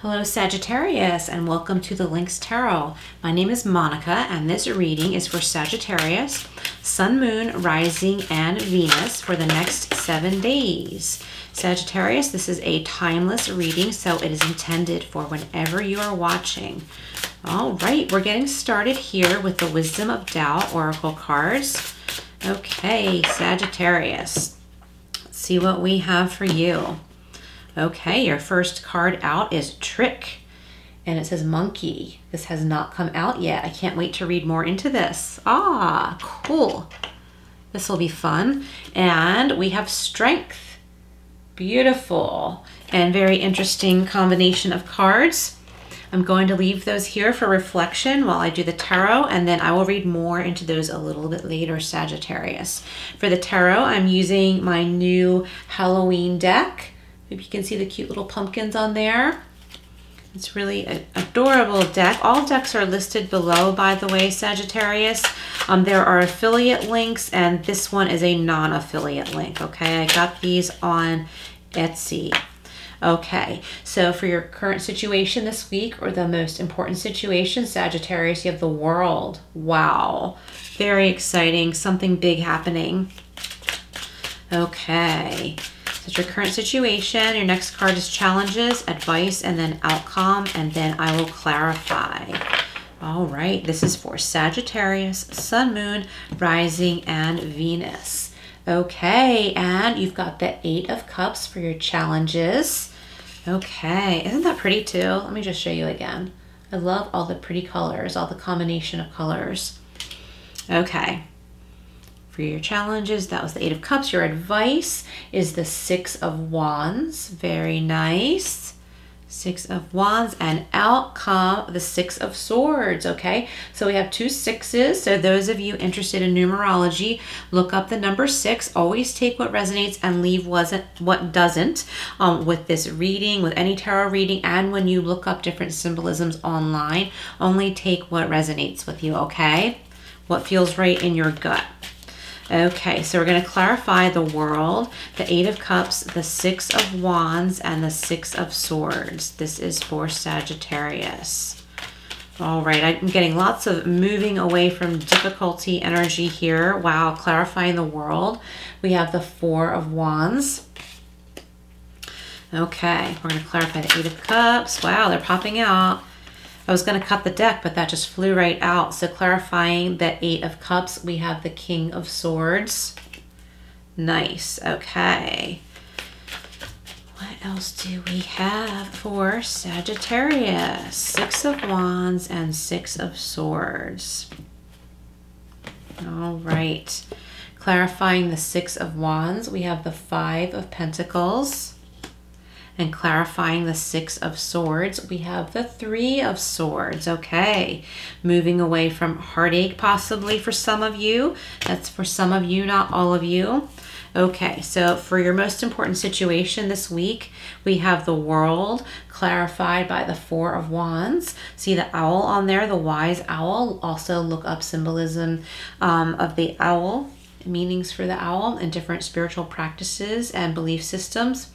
Hello Sagittarius and welcome to the Lynx Tarot. My name is Monica and this reading is for Sagittarius, Sun, Moon, Rising, and Venus for the next 7 days. Sagittarius, this is a timeless reading, so it is intended for whenever you are watching. All right, we're getting started here with the Wisdom of Tao Oracle cards. Okay, Sagittarius, let's see what we have for you. Okay, your first card out is Trick, and it says Monkey. This has not come out yet. I can't wait to read more into this. Ah, cool. This will be fun. And we have Strength. Beautiful and very interesting combination of cards. I'm going to leave those here for reflection while I do the tarot, and then I will read more into those a little bit later, Sagittarius. For the tarot, I'm using my new Halloween deck. Maybe you can see the cute little pumpkins on there. It's really an adorable deck. All decks are listed below, by the way, Sagittarius. There are affiliate links, and this one is a non-affiliate link, okay? I got these on Etsy. Okay, so for your current situation this week, or the most important situation, Sagittarius, you have the World. Wow, very exciting, something big happening. Okay. That's your current situation. Your next card is Challenges, Advice, and then Outcome, and then I will clarify. All right, this is for Sagittarius, Sun, Moon, Rising, and Venus. Okay, and you've got the 8 of Cups for your challenges. Okay, isn't that pretty too? Let me just show you again. I love all the pretty colors, all the combination of colors. Okay. For your challenges, that was the 8 of Cups. Your advice is the 6 of Wands. Very nice. 6 of Wands, and out come the 6 of Swords, okay? So we have 2 6s. So those of you interested in numerology, look up the number 6. Always take what resonates and leave what doesn't with this reading, with any tarot reading, and when you look up different symbolisms online, only take what resonates with you, okay? What feels right in your gut. Okay, so we're going to clarify the World, the 8 of Cups, the 6 of Wands, and the 6 of Swords. This is for Sagittarius. All right, I'm getting lots of moving away from difficulty energy here. Wow, clarifying the World. We have the 4 of Wands. Okay, we're going to clarify the 8 of Cups. Wow, they're popping out. I was going to cut the deck, but that just flew right out. So clarifying the 8 of Cups, we have the King of Swords. Nice. Okay. What else do we have for Sagittarius? 6 of Wands and 6 of Swords. All right. Clarifying the 6 of Wands, we have the 5 of Pentacles. And clarifying the 6 of Swords, we have the 3 of Swords. Okay, moving away from heartache possibly for some of you. That's for some of you, not all of you. Okay, so for your most important situation this week, we have the World clarified by the 4 of Wands. See the owl on there, the wise owl. Also look up symbolism of the owl, meanings for the owl, and different spiritual practices and belief systems.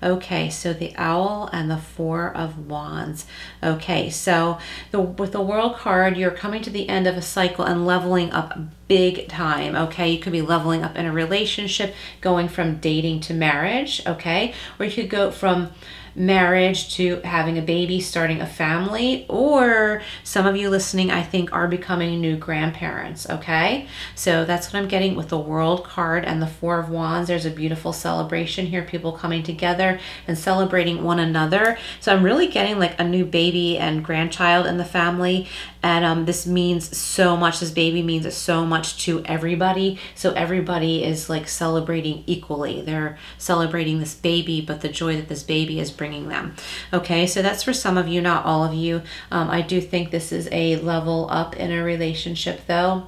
Okay, so the owl and the 4 of Wands. Okay, so with the World card, you're coming to the end of a cycle and leveling up big time, okay? You could be leveling up in a relationship, going from dating to marriage, okay? Or you could go from marriage to having a baby, starting a family, or some of you listening, I think, are becoming new grandparents, okay? So that's what I'm getting with the World card and the 4 of Wands. There's a beautiful celebration here, people coming together and celebrating one another. So I'm really getting like a new baby and grandchild in the family, and this means so much. This baby means so much to everybody. So everybody is like celebrating equally. They're celebrating this baby, but the joy that this baby is bringing them. Okay, so that's for some of you, not all of you. I do think this is a level up in a relationship though.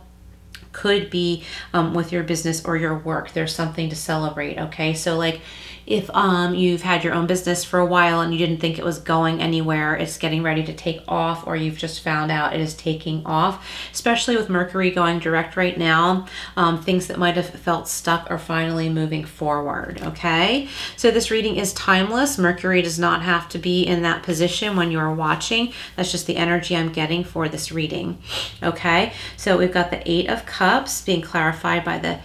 Could be with your business or your work. There's something to celebrate, okay? So like If you've had your own business for a while and you didn't think it was going anywhere, it's getting ready to take off, or you've just found out it is taking off. Especially with Mercury going direct right now, things that might have felt stuck are finally moving forward, okay? So this reading is timeless. Mercury does not have to be in that position when you're watching. That's just the energy I'm getting for this reading, okay? So we've got the Eight of Cups being clarified by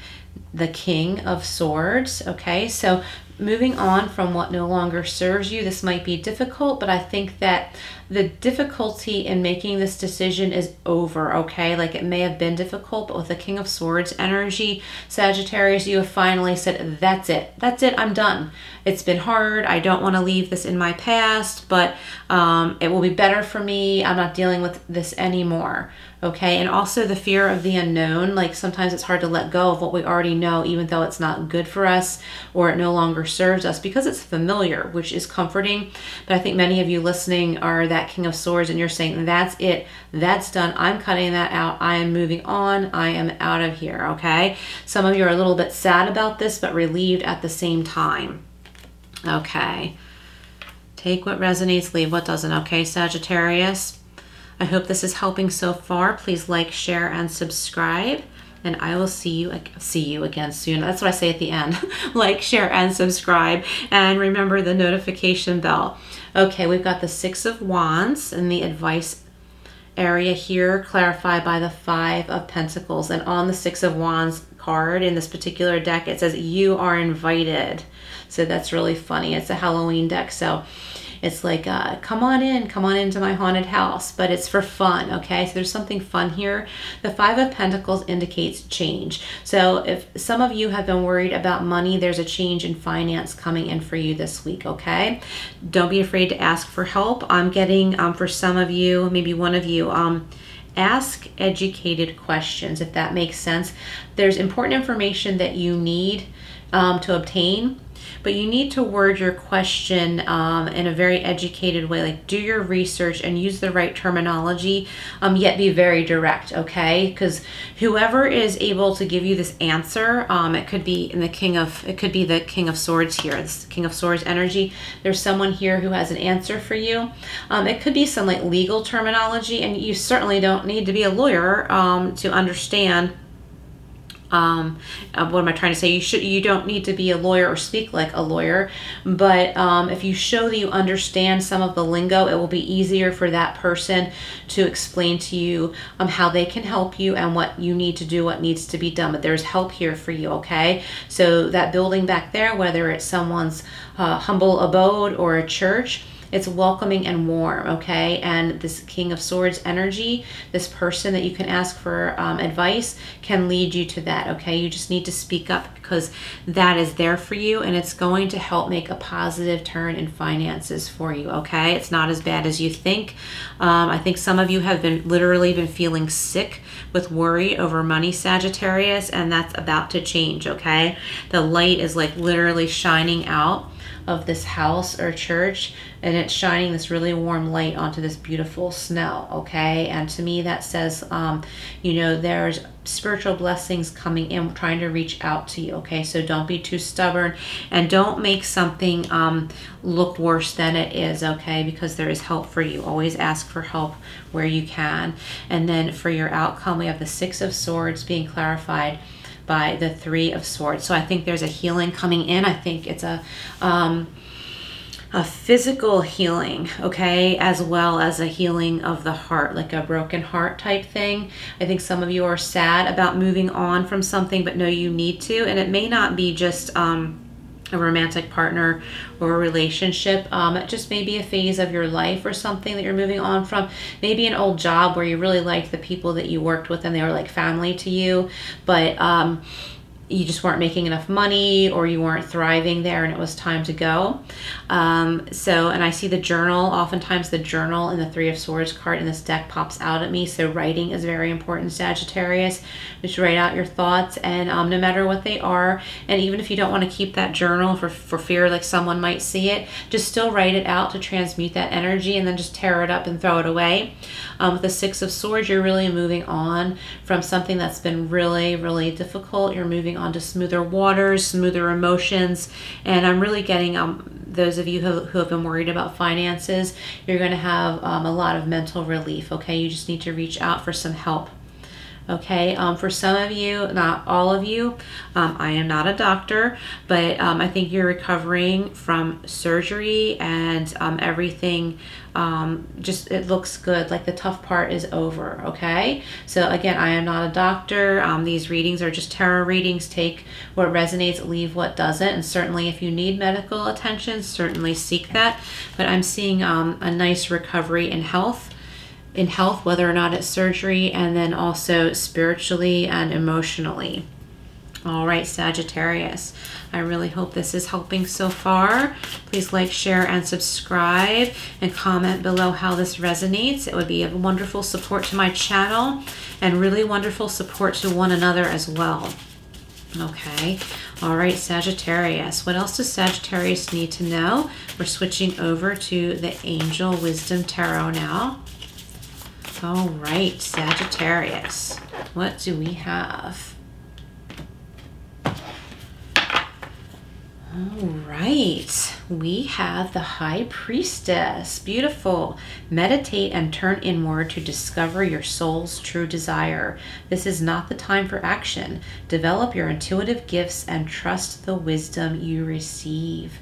the King of Swords, okay? So moving on from what no longer serves you, this might be difficult, but I think that the difficulty in making this decision is over, okay? Like, it may have been difficult, but with the King of Swords energy, Sagittarius, you have finally said, that's it. That's it. I'm done. It's been hard. I don't want to leave this in my past, but it will be better for me. I'm not dealing with this anymore, okay? And also the fear of the unknown. Like, sometimes it's hard to let go of what we already know, even though it's not good for us or it no longer serves us, because it's familiar, which is comforting. But I think many of you listening are that King of Swords, and you're saying, that's it, that's done, I'm cutting that out, I am moving on, I am out of here, okay? Some of you are a little bit sad about this, but relieved at the same time, okay? Take what resonates, leave what doesn't, okay, Sagittarius? I hope this is helping so far. Please like, share, and subscribe. And I will see you again soon. That's what I say at the end. Like, share, and subscribe. And remember the notification bell. Okay, we've got the Six of Wands in the advice area here, clarified by the Five of Pentacles. And on the Six of Wands card in this particular deck, it says, you are invited. So that's really funny. It's a Halloween deck. So it's like, come on into my haunted house, but it's for fun, okay? So there's something fun here. The Five of Pentacles indicates change. So if some of you have been worried about money, there's a change in finance coming in for you this week, okay? Don't be afraid to ask for help. I'm getting, for some of you, maybe one of you, ask educated questions, if that makes sense. There's important information that you need to obtain, but you need to word your question in a very educated way. Like, do your research and use the right terminology, yet be very direct, okay? Because whoever is able to give you this answer, it could be the King of Swords here, this King of Swords energy. There's someone here who has an answer for you. It could be some like legal terminology, and you certainly don't need to be a lawyer to understand. What am I trying to say? You don't need to be a lawyer or speak like a lawyer, but if you show that you understand some of the lingo, it will be easier for that person to explain to you how they can help you and what you need to do, what needs to be done. But there's help here for you, okay? So that building back there, whether it's someone's humble abode or a church, it's welcoming and warm, okay? And this King of Swords energy, this person that you can ask for advice, can lead you to that, okay? You just need to speak up, because that is there for you, and it's going to help make a positive turn in finances for you, okay? It's not as bad as you think. I think some of you have literally been feeling sick with worry over money, Sagittarius, and that's about to change, okay? The light is like literally shining out of this house or church, and it's shining this really warm light onto this beautiful snow, okay? And to me that says you know, there's spiritual blessings coming in, trying to reach out to you, okay? So don't be too stubborn, and don't make something look worse than it is, okay? Because there is help for you. Always ask for help where you can. And then for your outcome, we have the Six of Swords being clarified by the Three of Swords. So I think there's a healing coming in. I think it's a physical healing, okay, as well as a healing of the heart, like a broken heart type thing. I think some of you are sad about moving on from something, but know you need to, and it may not be just a romantic partner or a relationship. It just may be a phase of your life or something that you're moving on from. Maybe an old job where you really liked the people that you worked with and they were like family to you, but you just weren't making enough money, or you weren't thriving there and it was time to go. And I see the journal. Oftentimes the journal in the Three of Swords card in this deck pops out at me. So writing is very important, Sagittarius. Just write out your thoughts, and no matter what they are, and even if you don't want to keep that journal for fear like someone might see it, just still write it out to transmute that energy, and then just tear it up and throw it away. With the Six of Swords, you're really moving on from something that's been really, really difficult. You're moving moving on to smoother waters, smoother emotions. And I'm really getting those of you who have been worried about finances, you're going to have a lot of mental relief. Okay, you just need to reach out for some help. Okay, for some of you, not all of you, I am not a doctor, but I think you're recovering from surgery and everything. Just, it looks good, like the tough part is over. Okay, so again, I am not a doctor. These readings are just tarot readings. Take what resonates, leave what doesn't, and certainly if you need medical attention, certainly seek that. But I'm seeing a nice recovery in health, whether or not it's surgery, and then also spiritually and emotionally. All right, Sagittarius, I really hope this is helping so far. Please like, share, and subscribe, and comment below how this resonates. It would be a wonderful support to my channel and really wonderful support to one another as well. Okay, all right, Sagittarius. What else does Sagittarius need to know? We're switching over to the Angel Wisdom Tarot now. All right, Sagittarius, what do we have? All right, we have the High Priestess. Beautiful. Meditate and turn inward to discover your soul's true desire. This is not the time for action. Develop your intuitive gifts and trust the wisdom you receive.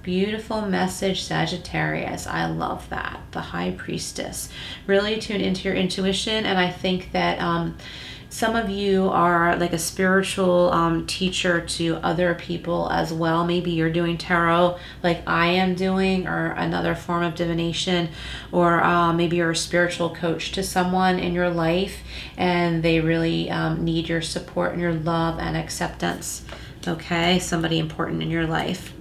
Beautiful message, Sagittarius. I love that. The High Priestess. Really tune into your intuition, and I think that some of you are like a spiritual teacher to other people as well. Maybe you're doing tarot like I am doing, or another form of divination, or maybe you're a spiritual coach to someone in your life, and they really need your support and your love and acceptance. Okay, somebody important in your life.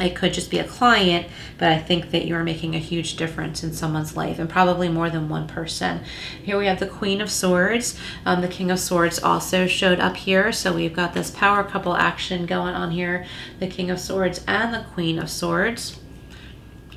It could just be a client, but I think that you're making a huge difference in someone's life, and probably more than one person. Here we have the Queen of Swords. The King of Swords also showed up here. So we've got this power couple action going on here. The King of Swords and the Queen of Swords.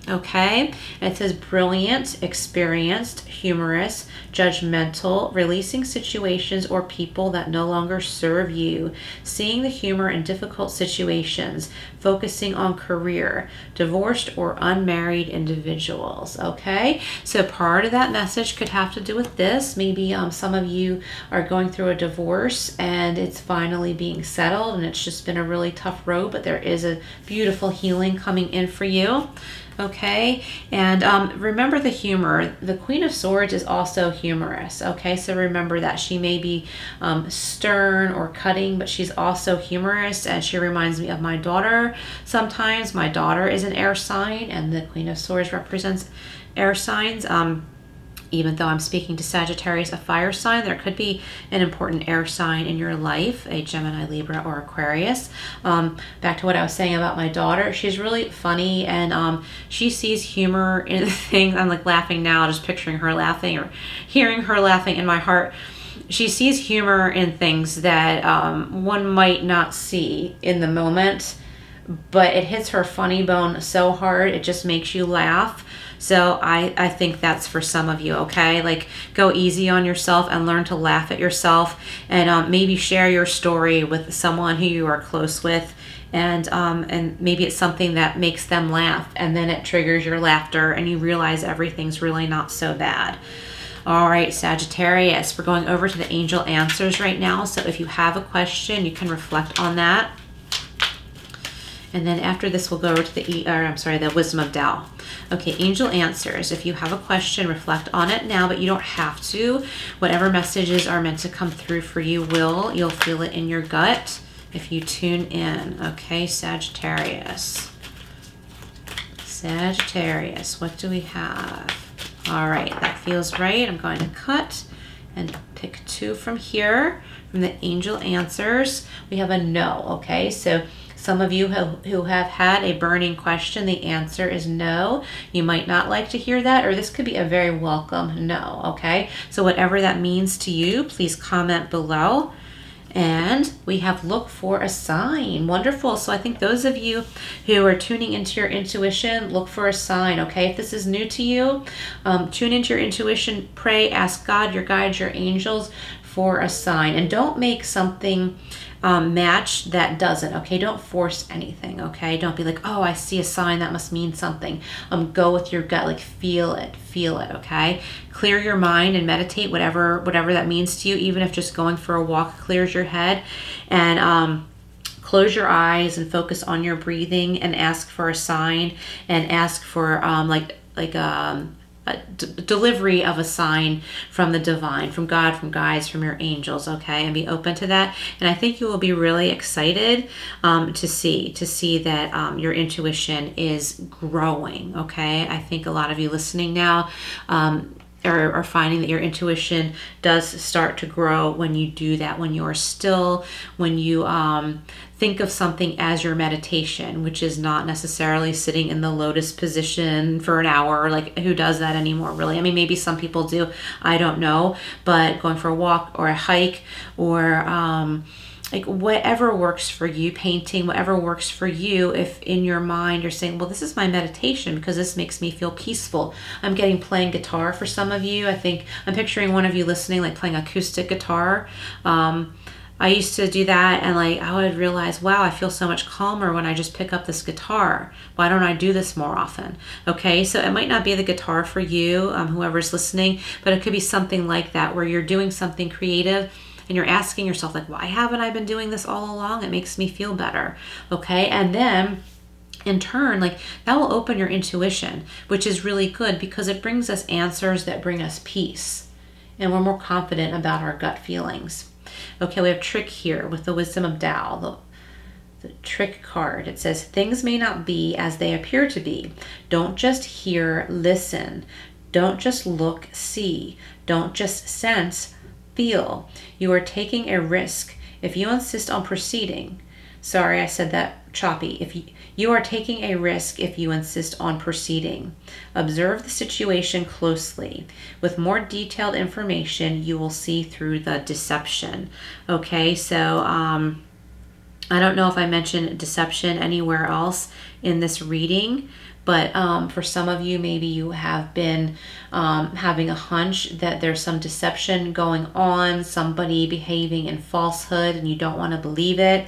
Okay, it says brilliant, experienced, humorous, judgmental, releasing situations or people that no longer serve you, seeing the humor in difficult situations, focusing on career, divorced or unmarried individuals. Okay, so part of that message could have to do with this. Maybe some of you are going through a divorce and it's finally being settled, and it's just been a really tough road, but there is a beautiful healing coming in for you. Okay, and remember the humor. The Queen of Swords is also humorous. Okay, so remember that. She may be stern or cutting, but she's also humorous, and she reminds me of my daughter sometimes. My daughter is an air sign, and the Queen of Swords represents air signs. Even though I'm speaking to Sagittarius, a fire sign, there could be an important air sign in your life, a Gemini, Libra, or Aquarius. Back to what I was saying about my daughter, she's really funny, and she sees humor in things. I'm like laughing now, just picturing her laughing or hearing her laughing in my heart. She sees humor in things that one might not see in the moment, but it hits her funny bone so hard, it just makes you laugh. So I think that's for some of you, okay? Like, go easy on yourself and learn to laugh at yourself, and maybe share your story with someone who you are close with, and maybe it's something that makes them laugh, and then it triggers your laughter and you realize everything's really not so bad. All right, Sagittarius, we're going over to the angel answers right now. So if you have a question, you can reflect on that. And then after this, we'll go over to the Wisdom of Tao. Okay, angel answers. If you have a question, reflect on it now, but you don't have to. Whatever messages are meant to come through for you you'll feel it in your gut if you tune in. Okay, Sagittarius. Sagittarius, what do we have? All right, that feels right. I'm going to cut and pick two from here, from the angel answers. We have a no, okay? So some of you who have had a burning question, the answer is no. You might not like to hear that, or this could be a very welcome no, okay? So whatever that means to you, please comment below. And we have look for a sign. Wonderful. So I think those of you who are tuning into your intuition, look for a sign, okay? If this is new to you, tune into your intuition, pray, ask God, your guides, your angels for a sign. And don't make something match that doesn't, okay? Don't force anything, okay? Don't be like, oh, I see a sign, that must mean something. Go with your gut, like feel it, okay? Clear your mind and meditate, whatever that means to you, even if just going for a walk clears your head. And close your eyes and focus on your breathing and ask for a sign, and ask for a delivery of a sign from the divine, from God, from guides, from your angels, okay? And be open to that. And I think you will be really excited to see that your intuition is growing, okay? I think a lot of you listening now are finding that your intuition does start to grow when you do that, when you are still, when you think of something as your meditation, which is not necessarily sitting in the lotus position for an hour. Like, who does that anymore, really? I mean, maybe some people do, I don't know, but going for a walk or a hike, or like whatever works for you, painting, whatever works for you. If in your mind you're saying, well, this is my meditation because this makes me feel peaceful. I'm getting playing guitar for some of you. I think I'm picturing one of you listening, like playing acoustic guitar. I used to do that, and like I would realize, wow, I feel so much calmer when I just pick up this guitar. Why don't I do this more often? Okay, so it might not be the guitar for you, whoever's listening, but it could be something like that, where you're doing something creative and you're asking yourself, like, why haven't I been doing this all along? It makes me feel better. Okay, and then in turn, like, that will open your intuition, which is really good because it brings us answers that bring us peace, and we're more confident about our gut feelings. Okay, we have trick here with the Wisdom of Tao, the trick card. It says, things may not be as they appear to be. Don't just hear, listen. Don't just look, see. Don't just sense, feel. You are taking a risk if you insist on proceeding. Sorry, I said that choppy. If you are taking a risk if you insist on proceeding. Observe the situation closely. With more detailed information, you will see through the deception. Okay, so I don't know if I mentioned deception anywhere else in this reading, but for some of you, maybe you have been having a hunch that there's some deception going on, somebody behaving in falsehood, and you don't want to believe it.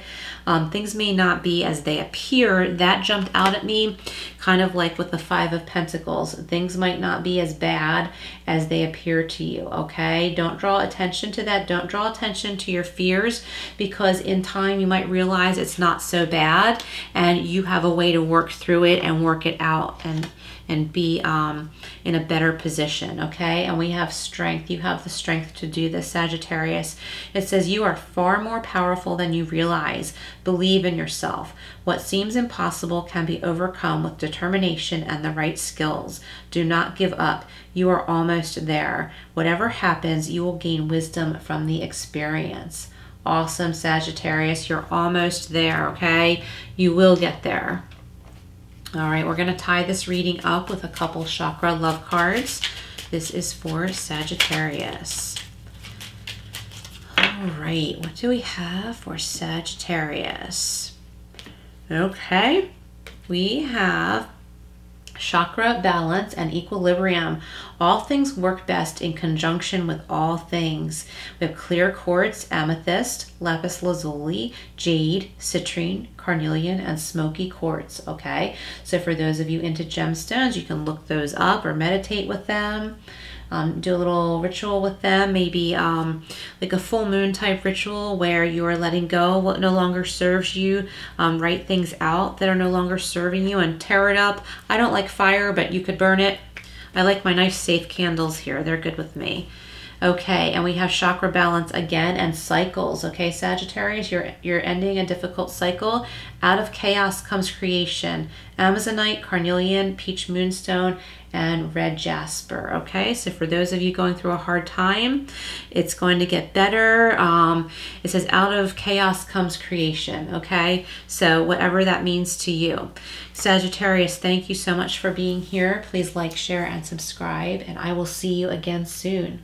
Things may not be as they appear. That jumped out at me, kind of like with the Five of Pentacles. Things might not be as bad as they appear to you, okay? Don't draw attention to that. Don't draw attention to your fears, because in time you might realize it's not so bad, and you have a way to work through it and work it out and be in a better position, okay? And we have strength. You have the strength to do this, Sagittarius. It says you are far more powerful than you realize. Believe in yourself. What seems impossible can be overcome with determination and the right skills. Do not give up. You are almost there. Whatever happens, you will gain wisdom from the experience. Awesome, Sagittarius. You're almost there, okay? You will get there. All right, we're going to tie this reading up with a couple chakra love cards. This is for Sagittarius. All right, what do we have for Sagittarius? Okay, we have chakra balance and equilibrium. All things work best in conjunction with all things. We have clear quartz, amethyst, lapis lazuli, jade, citrine, carnelian, and smoky quartz. Okay, so for those of you into gemstones, you can look those up or meditate with them. Do a little ritual with them, maybe like a full moon type ritual where you are letting go what no longer serves you, write things out that are no longer serving you, and tear it up. I don't like fire, but you could burn it. I like my nice safe candles here. They're good with me. Okay, and we have chakra balance again and cycles. Okay, Sagittarius, you're ending a difficult cycle. Out of chaos comes creation. Amazonite, carnelian, peach moonstone, and red jasper. Okay, so for those of you going through a hard time, it's going to get better. It says out of chaos comes creation. Okay, so whatever that means to you. Sagittarius, thank you so much for being here. Please like, share, and subscribe, and I will see you again soon.